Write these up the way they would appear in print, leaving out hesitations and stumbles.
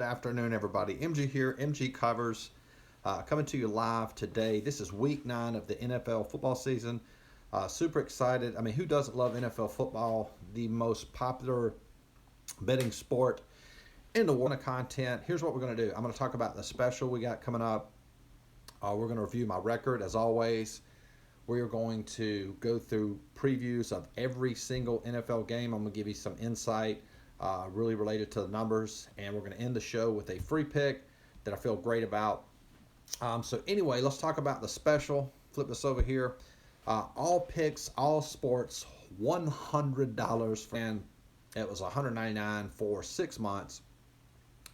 Good afternoon, everybody. MG here, MGCovers, coming to you live today. This is week 9 of the NFL football season. Super excited. I mean, who doesn't love NFL football? The most popular betting sport in the world of content. Here's what we're going to do. I'm going to talk about the special we got coming up. We're going to review my record, as always. We are going to go through previews of every single NFL game. I'm going to give you some insight really related to the numbers, and we're going to end the show with a free pick that I feel great about. So anyway, let's talk about the special. Flip this over here. All picks, all sports, $100, and it was $199 for 6 months.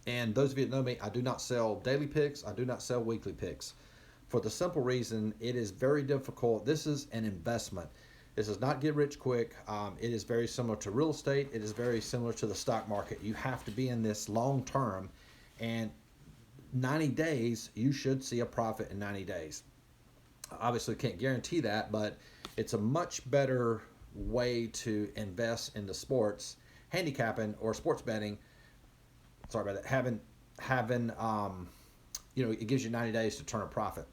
And those of you that know me, I do not sell daily picks. I do not sell weekly picks. For the simple reason, it is very difficult. This is an investment. This is not get rich quick. It is very similar to real estate. It is very similar to the stock market. You have to be in this long term, and 90 days, you should see a profit in 90 days. Obviously, can't guarantee that, but it's a much better way to invest in the sports, handicapping or sports betting. Sorry about that. It gives you 90 days to turn a profit.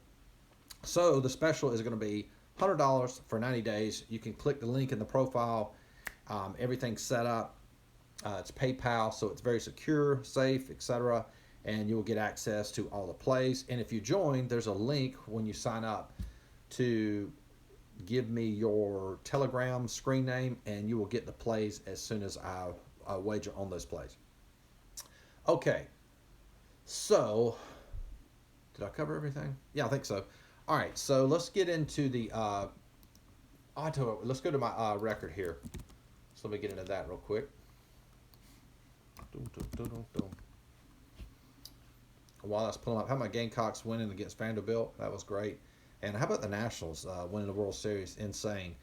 So the special is going to be $100 for 90 days. You can click the link in the profile. Everything's set up. It's PayPal, so it's very secure, safe, etc. And you will get access to all the plays. And if you join, there's a link when you sign up to give me your Telegram screen name, and you will get the plays as soon as I wager on those plays. Okay, so did I cover everything? Yeah, I think so. All right, so let's get into the. Let's go to my record here. So let me get into that real quick. While that's pulling up, how about Gamecocks winning against Vanderbilt? That was great. And how about the Nationals winning the World Series? Insane.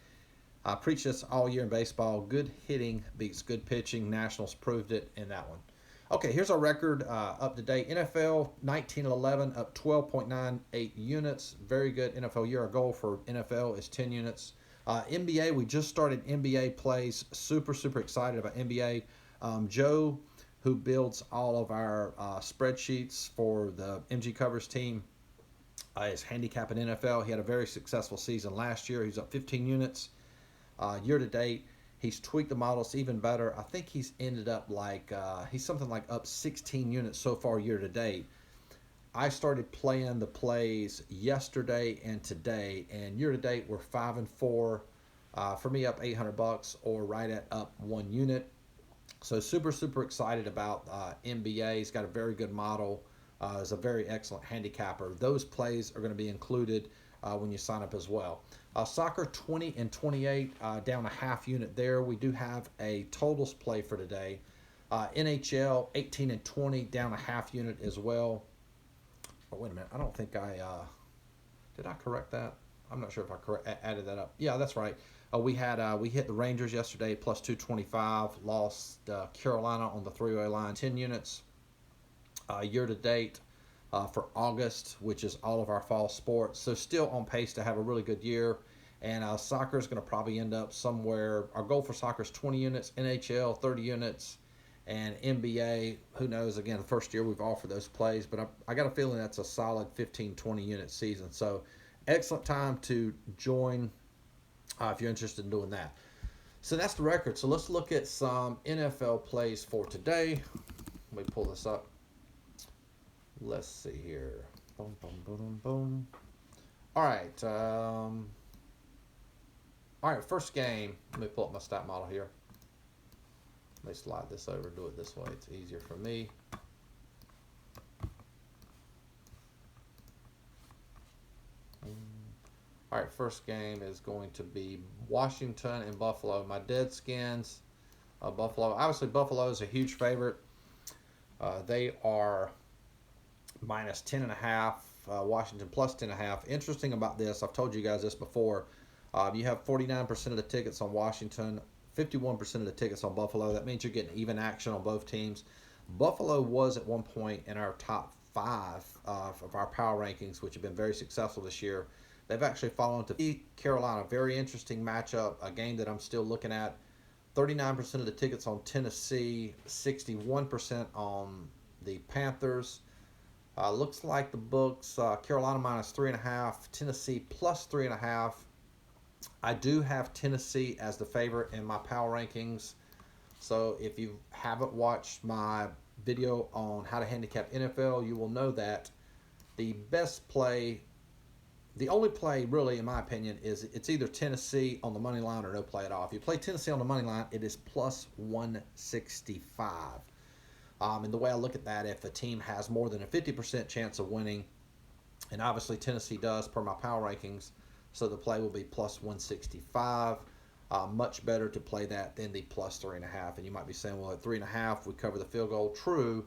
I preach this all year in baseball. Good hitting beats good pitching. Nationals proved it in that one. Okay, here's our record up to date. NFL 19-11, up 12.98 units. Very good NFL year. Our goal for NFL is 10 units. NBA, we just started NBA plays. Super excited about NBA. Joe, who builds all of our spreadsheets for the MGCovers team, is handicapping NFL. He had a very successful season last year. He's up 15 units year to date. He's tweaked the models even better. I think he's ended up he's something like up 16 units so far year to date. I started playing the plays yesterday and today, and year to date we're 5-4. For me, up $800 or right at up 1 unit. So super excited about NBA. He's got a very good model. Is a very excellent handicapper. Those plays are going to be included when you sign up as well. Soccer 20-28, down a half unit there. We do have a totals play for today. NHL 18-20, down a half unit as well. Oh, wait a minute. I don't think did I correct that? I'm not sure if I added that up. Yeah, that's right. We hit the Rangers yesterday plus 225. Lost Carolina on the three-way line 10 units. Year to date for August, which is all of our fall sports. So still on pace to have a really good year. And soccer is going to probably end up somewhere. Our goal for soccer is 20 units, NHL 30 units, and NBA, who knows, again, the first year we've offered those plays, but I got a feeling that's a solid 15-20 unit season. So excellent time to join if you're interested in doing that. So that's the record. So let's look at some NFL plays for today. Let me pull this up. Let's see here. Boom, boom, boom, boom. All right. First game. Let me pull up my stat model here. Let me slide this over, do it this way. It's easier for me. All right, first game is going to be Washington and Buffalo. My Deadskins, Buffalo. Obviously, Buffalo is a huge favorite. They are minus 10.5. Washington plus 10.5. Interesting about this, I've told you guys this before. You have 49% of the tickets on Washington, 51% of the tickets on Buffalo. That means you're getting even action on both teams. Buffalo was at one point in our top 5 of our power rankings, which have been very successful this year. They've actually fallen to Carolina. Very interesting matchup, a game that I'm still looking at. 39% of the tickets on Tennessee, 61% on the Panthers. Looks like the books Carolina -3.5, Tennessee +3.5. I do have Tennessee as the favorite in my power rankings. So if you haven't watched my video on how to handicap NFL, you will know that the best play, the only play really, in my opinion, is it's either Tennessee on the money line or no play at all. If you play Tennessee on the money line, it is +165. And the way I look at that, if a team has more than a 50% chance of winning, and obviously Tennessee does per my power rankings, so the play will be +165. Much better to play that than the +3.5. And you might be saying, well, at 3.5, we cover the field goal. True,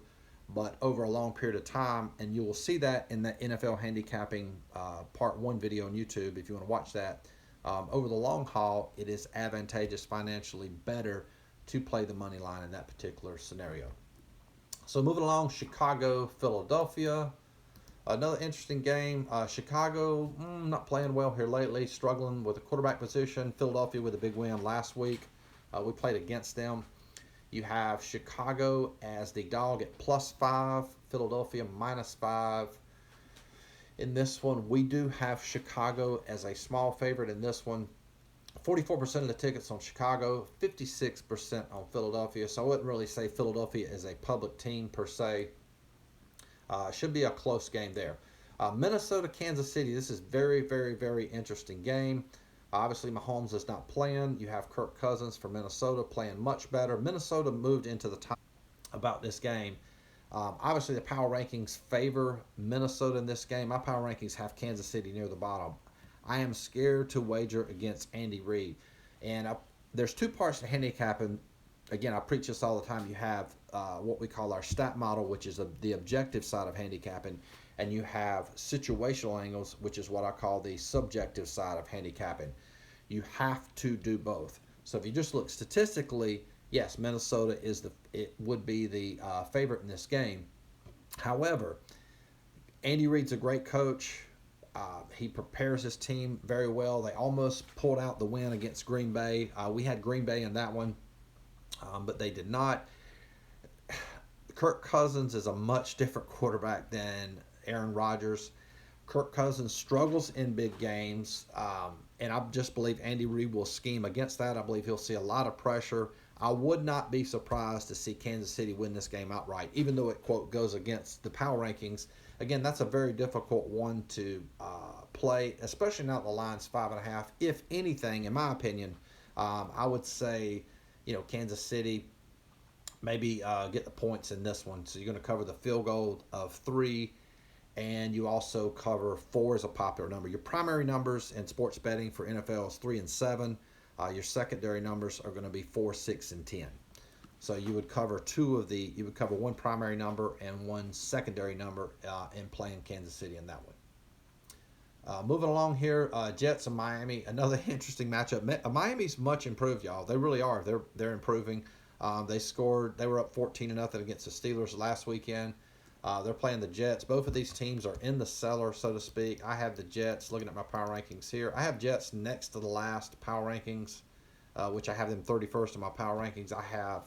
but over a long period of time, and you will see that in the NFL handicapping part 1 video on YouTube if you want to watch that. Over the long haul, it is advantageous financially better to play the money line in that particular scenario. So moving along, Chicago, Philadelphia. Another interesting game. Chicago not playing well here lately, struggling with the quarterback position. Philadelphia with a big win last week. We played against them. You have Chicago as the dog at +5, Philadelphia -5. In this one, we do have Chicago as a small favorite in this one. 44% of the tickets on Chicago, 56% on Philadelphia. So I wouldn't really say Philadelphia is a public team per se. Should be a close game there. Minnesota, Kansas City. This is very, very, very interesting game. Obviously, Mahomes is not playing. You have Kirk Cousins for Minnesota playing much better. Minnesota moved into the top about this game. Obviously, the power rankings favor Minnesota in this game. My power rankings have Kansas City near the bottom. I am scared to wager against Andy Reid. And there's two parts to handicapping. Again, I preach this all the time. You have what we call our stat model, which is the objective side of handicapping, and you have situational angles, which is what I call the subjective side of handicapping. You have to do both. So if you just look statistically, yes, Minnesota would be the favorite in this game. However, Andy Reid's a great coach. He prepares his team very well. They almost pulled out the win against Green Bay. We had Green Bay in that one, but they did not. Kirk Cousins is a much different quarterback than Aaron Rodgers. Kirk Cousins struggles in big games, and I just believe Andy Reid will scheme against that. I believe he'll see a lot of pressure. I would not be surprised to see Kansas City win this game outright, even though it, quote, goes against the power rankings. Again, that's a very difficult one to play, especially now the line's 5.5. If anything, in my opinion, I would say, Kansas City maybe get the points in this one. So you're going to cover the field goal of 3, and you also cover 4 as a popular number. Your primary numbers in sports betting for NFL is 3 and 7. Your secondary numbers are going to be 4, 6, and 10. So you would cover you would cover one primary number and one secondary number in playing Kansas City in that one. Moving along here, Jets and Miami, another interesting matchup. Miami's much improved, y'all. They really are. They're improving. They were up 14-0 against the Steelers last weekend. They're playing the Jets. Both of these teams are in the cellar, so to speak. I have the Jets, looking at my power rankings here. I have Jets next to the last power rankings, which I have them 31st in my power rankings. I have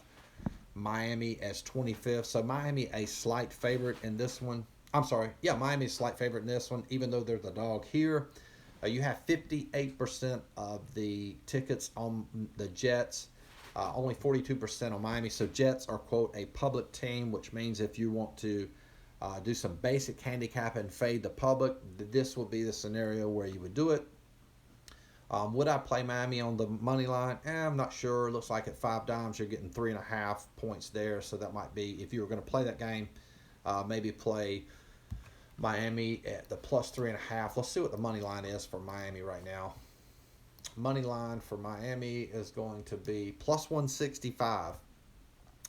Miami as 25th. So Miami a slight favorite in this one. I'm sorry. Yeah, Miami a slight favorite in this one, even though they're the dog here. You have 58% of the tickets on the Jets. Only 42% on Miami. So Jets are, quote, a public team, which means if you want to do some basic handicap and fade the public, this would be the scenario where you would do it. Would I play Miami on the money line? I'm not sure. It looks like at 5 dimes you're getting 3.5 points there. So that might be, if you were going to play that game, maybe play Miami at the +3.5. Let's see what the money line is for Miami right now. Money line for Miami is going to be +165.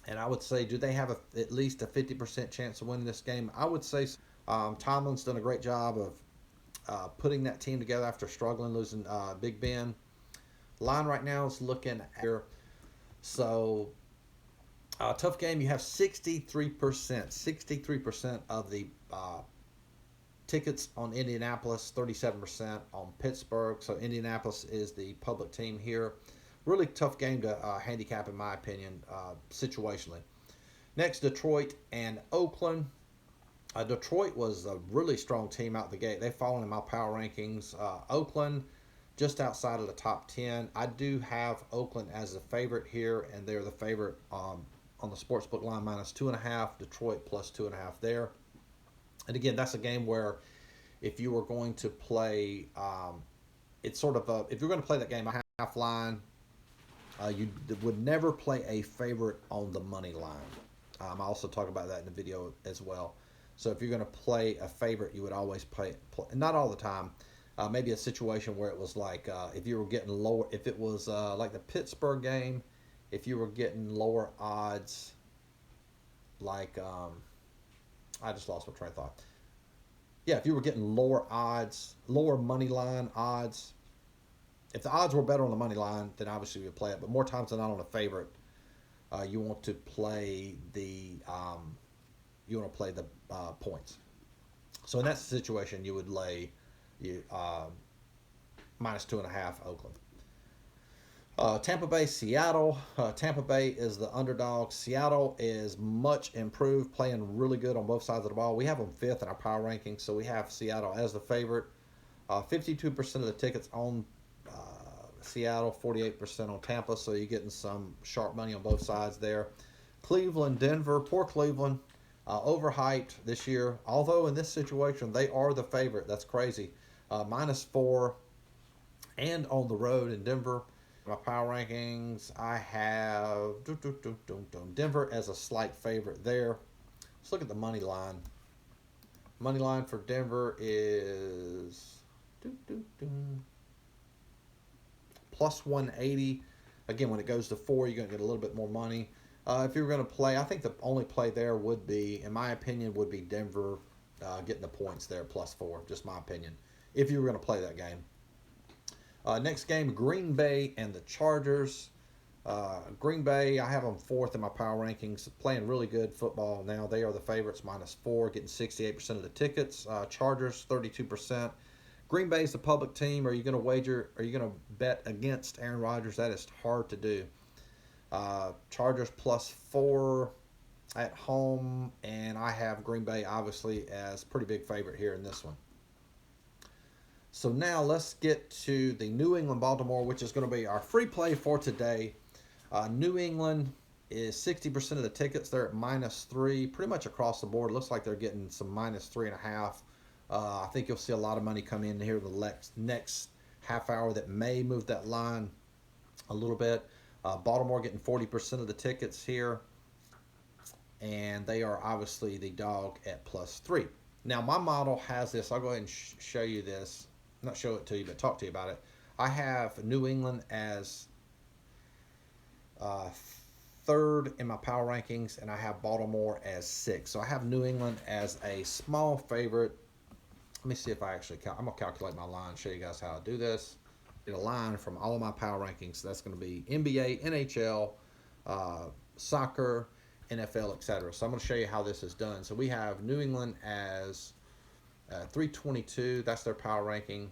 And I would say, do they have at least a 50% chance of winning this game? I would say Tomlin's done a great job of putting that team together after struggling, losing Big Ben. Line right now is looking here. So, tough game. You have 63% of the tickets on Indianapolis, 37% on Pittsburgh. So Indianapolis is the public team here. Really tough game to handicap, in my opinion, situationally. Next, Detroit and Oakland. Detroit was a really strong team out the gate. They've fallen in my power rankings. Oakland, just outside of the top 10. I do have Oakland as a favorite here, and they're the favorite on the sportsbook line -2.5. Detroit +2.5 there. And again, that's a game where if you were going to play, it's sort of if you're going to play that game a half line, you would never play a favorite on the money line. I also talk about that in the video as well. So if you're going to play a favorite, you would always play not all the time. Maybe a situation where it was like if you were getting lower, if it was like the Pittsburgh game, if you were getting lower odds, like I just lost my train of thought. Yeah, if you were getting lower odds, lower money line odds, if the odds were better on the money line, then obviously you would play it. But more times than not on a favorite, you want to play the points. So in that situation, you would lay -2.5 Oakland. Tampa Bay, Seattle. Tampa Bay is the underdog. Seattle is much improved, playing really good on both sides of the ball. We have them 5th in our power rankings, so we have Seattle as the favorite. 52% of the tickets on Seattle, 48% on Tampa, so you're getting some sharp money on both sides there. Cleveland, Denver. Poor Cleveland. Overhyped this year, although in this situation they are the favorite. That's crazy. -4 and on the road in Denver. My power rankings, I have Denver as a slight favorite there. Let's look at the money line. Money line for Denver is +180. Again, when it goes to 4, you're going to get a little bit more money. If you were going to play, I think the only play there would be, in my opinion, would be Denver getting the points there +4. Just my opinion. If you were going to play that game. Next game, Green Bay and the Chargers. Green Bay, I have them 4th in my power rankings, playing really good football now. They are the favorites, -4, getting 68% of the tickets. Chargers, 32%. Green Bay is the public team. Are you going to wager? Are you going to bet against Aaron Rodgers? That is hard to do. Chargers +4 at home, and I have Green Bay obviously as pretty big favorite here in this one. So now let's get to the New England Baltimore, which is going to be our free play for today. New England is 60% of the tickets. They're at -3, pretty much across the board. It looks like they're getting some -3.5. I think you'll see a lot of money come in here the next half hour that may move that line a little bit. Baltimore getting 40% of the tickets here, and they are obviously the dog at +3. Now my model has this. I'll go ahead and show you this. Not show it to you, but talk to you about it. I have New England as 3rd in my power rankings, and I have Baltimore as 6th. So I have New England as a small favorite. Let me see if I actually I'm going to calculate my line, show you guys how I do this. Get a line from all of my power rankings. That's going to be NBA, NHL, soccer, NFL, etc. So I'm going to show you how this is done. So we have New England as 322. That's their power ranking.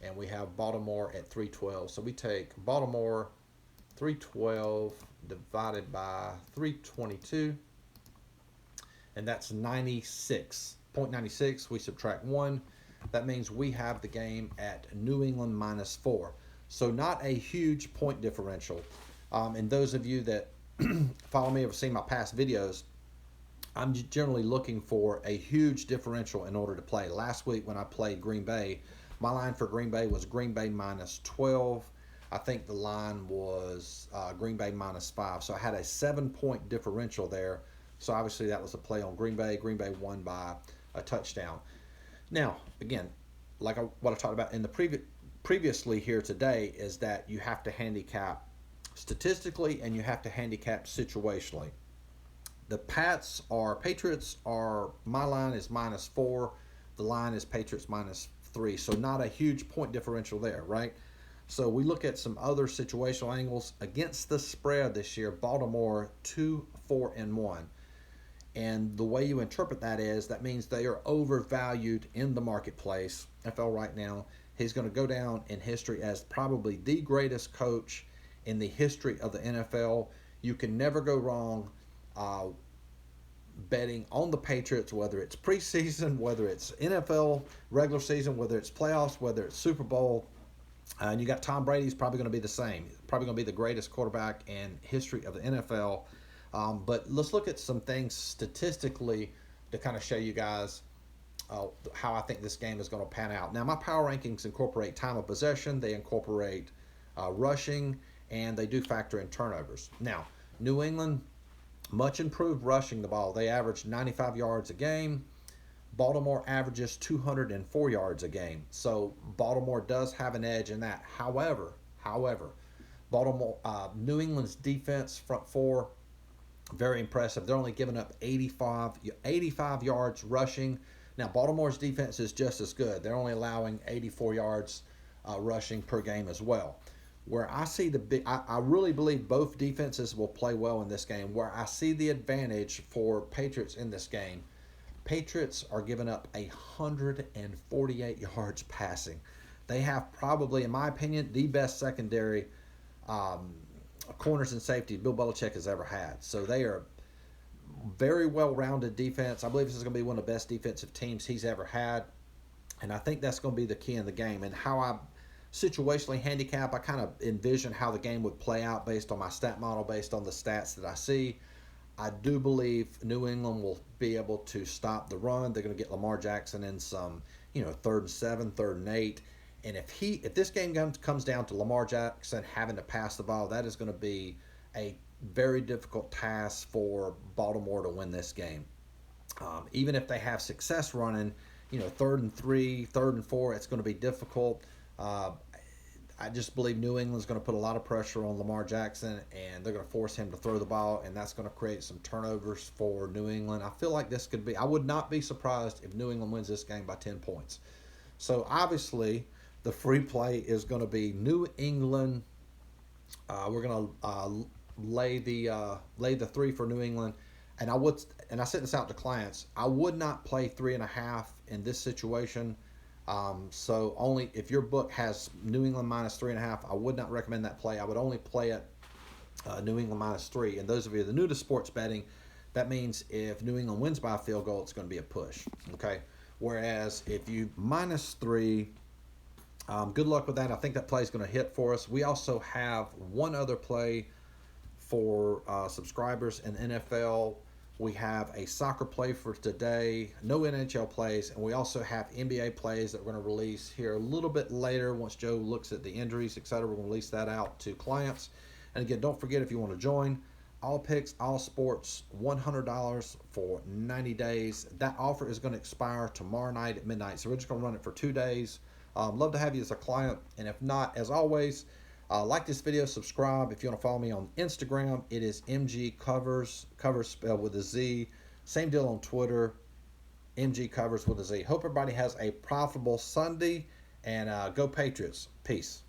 And we have Baltimore at 312. So we take Baltimore 312 divided by 322. And that's 96.96. We subtract 1. That means we have the game at New England -4. So not a huge point differential. And those of you that follow me or have seen my past videos, I'm generally looking for a huge differential in order to play. Last week when I played Green Bay, my line for Green Bay was Green Bay -12. I think the line was Green Bay -5. So I had a 7-point differential there. So obviously that was a play on Green Bay. Green Bay won by a touchdown. Now, again, like what I talked about in the previously here today, is that you have to handicap statistically and you have to handicap situationally. The Patriots are, my line is -4. The line is Patriots -3. So not a huge point differential there, right? So we look at some other situational angles against the spread this year. Baltimore 2-4-1. And the way you interpret that is, that means they are overvalued in the marketplace. NFL right now, he's going to go down in history as probably the greatest coach in the history of the NFL. You can never go wrong betting on the Patriots, whether it's preseason, whether it's NFL regular season, whether it's playoffs, whether it's Super Bowl. And you got Tom Brady's probably going to be the same. Probably going to be the greatest quarterback in history of the NFL. But let's look at some things statistically to kind of show you guys how I think this game is going to pan out. Now, my power rankings incorporate time of possession, they incorporate rushing, and they do factor in turnovers. Now, New England, much improved rushing the ball. They average 95 yards a game. Baltimore averages 204 yards a game. So Baltimore does have an edge in that. However, New England's defense, front four, very impressive. They're only giving up 85 yards rushing. Now, Baltimore's defense is just as good. They're only allowing 84 yards rushing per game as well. Where I see I really believe both defenses will play well in this game. Where I see the advantage for Patriots in this game, Patriots are giving up 148 yards passing. They have probably, in my opinion, the best secondary corners and safety Bill Belichick has ever had. So they are very well-rounded defense. I believe this is going to be one of the best defensive teams he's ever had. And I think that's going to be the key in the game. And how I situationally handicap, I kind of envision how the game would play out based on my stat model, based on the stats that I see. I do believe New England will be able to stop the run. They're going to get Lamar Jackson in some, 3rd and 7, 3rd and 8. And if this game comes down to Lamar Jackson having to pass the ball, that is going to be a very difficult task for Baltimore to win this game. Even if they have success running, 3rd and 3, 3rd and 4, it's going to be difficult. I just believe New England's going to put a lot of pressure on Lamar Jackson, and they're going to force him to throw the ball, and that's going to create some turnovers for New England. I feel like this could be – I would not be surprised if New England wins this game by 10 points. So, obviously, the free play is going to be New England. We're going to lay the 3 for New England. And I sent this out to clients. I would not play 3.5 in this situation. So only if your book has New England minus 3.5, I would not recommend that play. I would only play it New England minus 3. And those of you that are new to sports betting, that means if New England wins by a field goal, it's going to be a push. Okay. Whereas if you minus 3, good luck with that. I think that play is going to hit for us. We also have one other play for subscribers in NFL. We have a soccer play for today, no NHL plays, and we also have NBA plays that we're going to release here a little bit later once Joe looks at the injuries, etc. We're going to release that out to clients. And again, don't forget, if you want to join, all picks, all sports, $100 for 90 days. That offer is going to expire tomorrow night at midnight, so we're just going to run it for 2 days. Love to have you as a client, and if not, as always, like this video, subscribe. If you want to follow me on Instagram, it is MGCovers, covers spelled with a Z. Same deal on Twitter, MGCovers with a Z. Hope everybody has a profitable Sunday, and go Patriots. Peace.